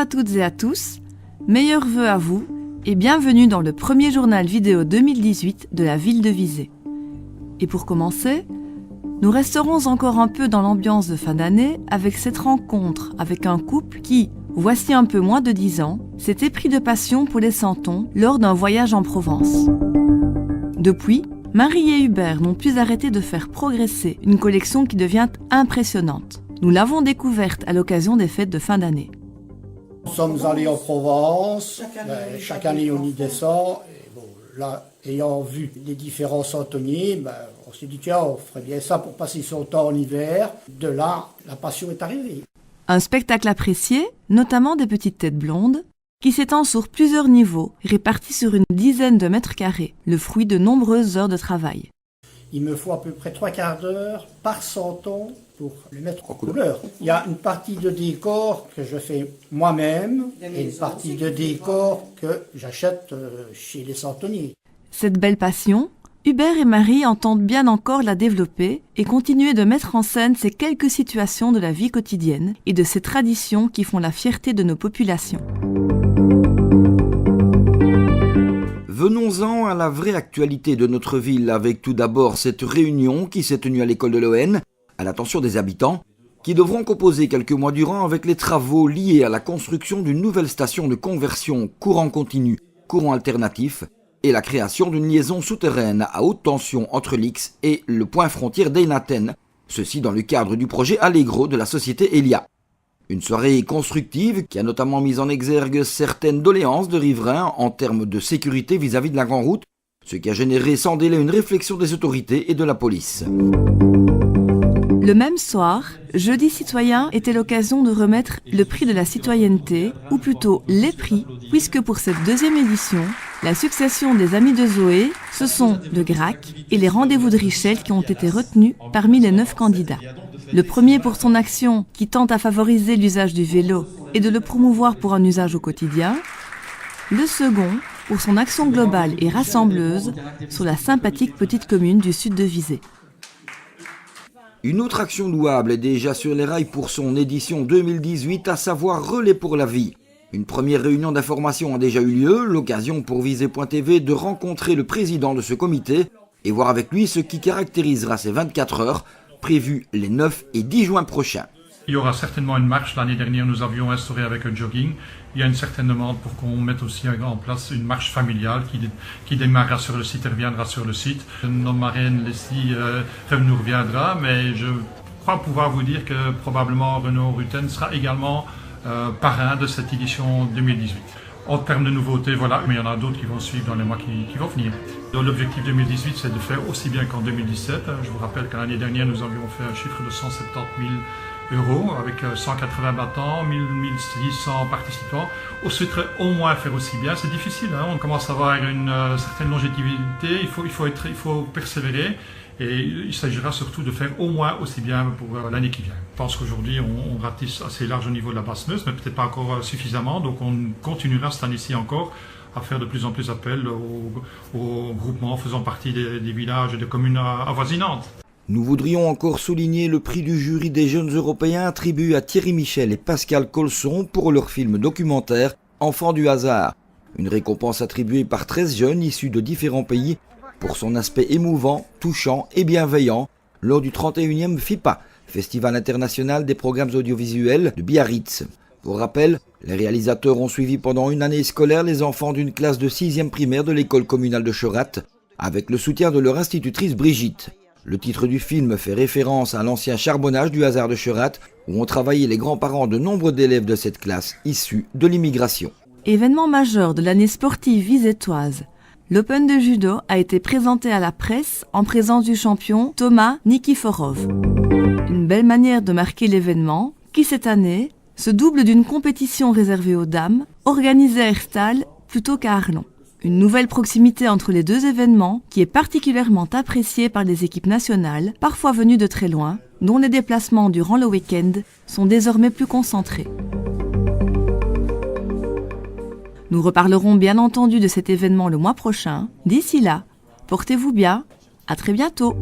à toutes et à tous, meilleurs vœux à vous et bienvenue dans le premier journal vidéo 2018 de la ville de Visé. Et pour commencer, nous resterons encore un peu dans l'ambiance de fin d'année avec cette rencontre avec un couple qui, voici un peu moins de 10 ans, s'était pris de passion pour les santons lors d'un voyage en Provence. Depuis, Marie et Hubert n'ont plus arrêté de faire progresser une collection qui devient impressionnante. Nous l'avons découverte à l'occasion des fêtes de fin d'année. Nous sommes allés en Provence, chaque année on y descend. Et bon, là, ayant vu les différents santonniers, on s'est dit tiens, on ferait bien ça pour passer son temps en hiver. De là, la passion est arrivée. Un spectacle apprécié, notamment des petites têtes blondes, qui s'étend sur plusieurs niveaux, répartis sur une dizaine de mètres carrés, le fruit de nombreuses heures de travail. Il me faut à peu près 3/4 d'heure par santon pour le mettre en couleur. Il y a une partie de décor que je fais moi-même et une partie de décor que j'achète chez les santonniers. Cette belle passion, Hubert et Marie entendent bien encore la développer et continuer de mettre en scène ces quelques situations de la vie quotidienne et de ces traditions qui font la fierté de nos populations. Venons-en à la vraie actualité de notre ville avec tout d'abord cette réunion qui s'est tenue à l'école de l'ON, à l'attention des habitants, qui devront composer quelques mois durant avec les travaux liés à la construction d'une nouvelle station de conversion courant continu, courant alternatif, et la création d'une liaison souterraine à haute tension entre l'Ix et le point frontière d'Einaten, ceci dans le cadre du projet Allegro de la société Elia. Une soirée constructive qui a notamment mis en exergue certaines doléances de riverains en termes de sécurité vis-à-vis de la Grande Route, ce qui a généré sans délai une réflexion des autorités et de la police. Le même soir, Jeudi citoyen était l'occasion de remettre le prix de la citoyenneté, ou plutôt les prix, puisque pour cette deuxième édition, la succession des Amis de Zoé, ce sont le GRAC et les Rendez-vous de Richel qui ont été retenus parmi les 9 candidats. Le premier pour son action qui tente à favoriser l'usage du vélo et de le promouvoir pour un usage au quotidien. Le second pour son action globale et rassembleuse sur la sympathique petite commune du sud de Visé. Une autre action louable est déjà sur les rails pour son édition 2018, à savoir Relais pour la vie. Une première réunion d'information a déjà eu lieu, l'occasion pour Visé.tv de rencontrer le président de ce comité et voir avec lui ce qui caractérisera ces 24 heures, prévues les 9 et 10 juin prochains. Il y aura certainement une marche. L'année dernière, nous avions instauré avec un jogging. Il y a une certaine demande pour qu'on mette aussi en place une marche familiale qui démarrera sur le site et reviendra sur le site. Notre marraine Leslie nous reviendra, mais je crois pouvoir vous dire que probablement Renaud Rutten sera également parrain de cette édition 2018. En termes de nouveautés, voilà, mais il y en a d'autres qui vont suivre dans les mois qui vont venir. L'objectif 2018, c'est de faire aussi bien qu'en 2017. Je vous rappelle que l'année dernière, nous avions fait un chiffre de 170 000 € avec 180 battants, 1600 participants. On souhaiterait au moins faire aussi bien. C'est difficile, hein, on commence à avoir une certaine longévité, il faut persévérer. Et il s'agira surtout de faire au moins aussi bien pour l'année qui vient. Je pense qu'aujourd'hui, on ratisse assez large au niveau de la basse Meuse, mais peut-être pas encore suffisamment. Donc on continuera cette année-ci encore à faire de plus en plus appel aux groupements faisant partie des villages et des communes avoisinantes. Nous voudrions encore souligner le prix du jury des jeunes européens attribué à Thierry Michel et Pascal Colson pour leur film documentaire « Enfants du hasard ». Une récompense attribuée par 13 jeunes issus de différents pays pour son aspect émouvant, touchant et bienveillant lors du 31e FIPA, Festival international des programmes audiovisuels de Biarritz. Pour rappel, les réalisateurs ont suivi pendant une année scolaire les enfants d'une classe de 6e primaire de l'école communale de Cherat, avec le soutien de leur institutrice Brigitte. Le titre du film fait référence à l'ancien charbonnage du hasard de Cherat, où ont travaillé les grands-parents de nombre d'élèves de cette classe issus de l'immigration. Événement majeur de l'année sportive visétoise. L'Open de judo a été présenté à la presse en présence du champion Thomas Nikiforov. Une belle manière de marquer l'événement qui, cette année, se double d'une compétition réservée aux dames, organisée à Herstal plutôt qu'à Arlon. Une nouvelle proximité entre les deux événements qui est particulièrement appréciée par les équipes nationales, parfois venues de très loin, dont les déplacements durant le week-end sont désormais plus concentrés. Nous reparlerons bien entendu de cet événement le mois prochain. D'ici là, portez-vous bien. À très bientôt.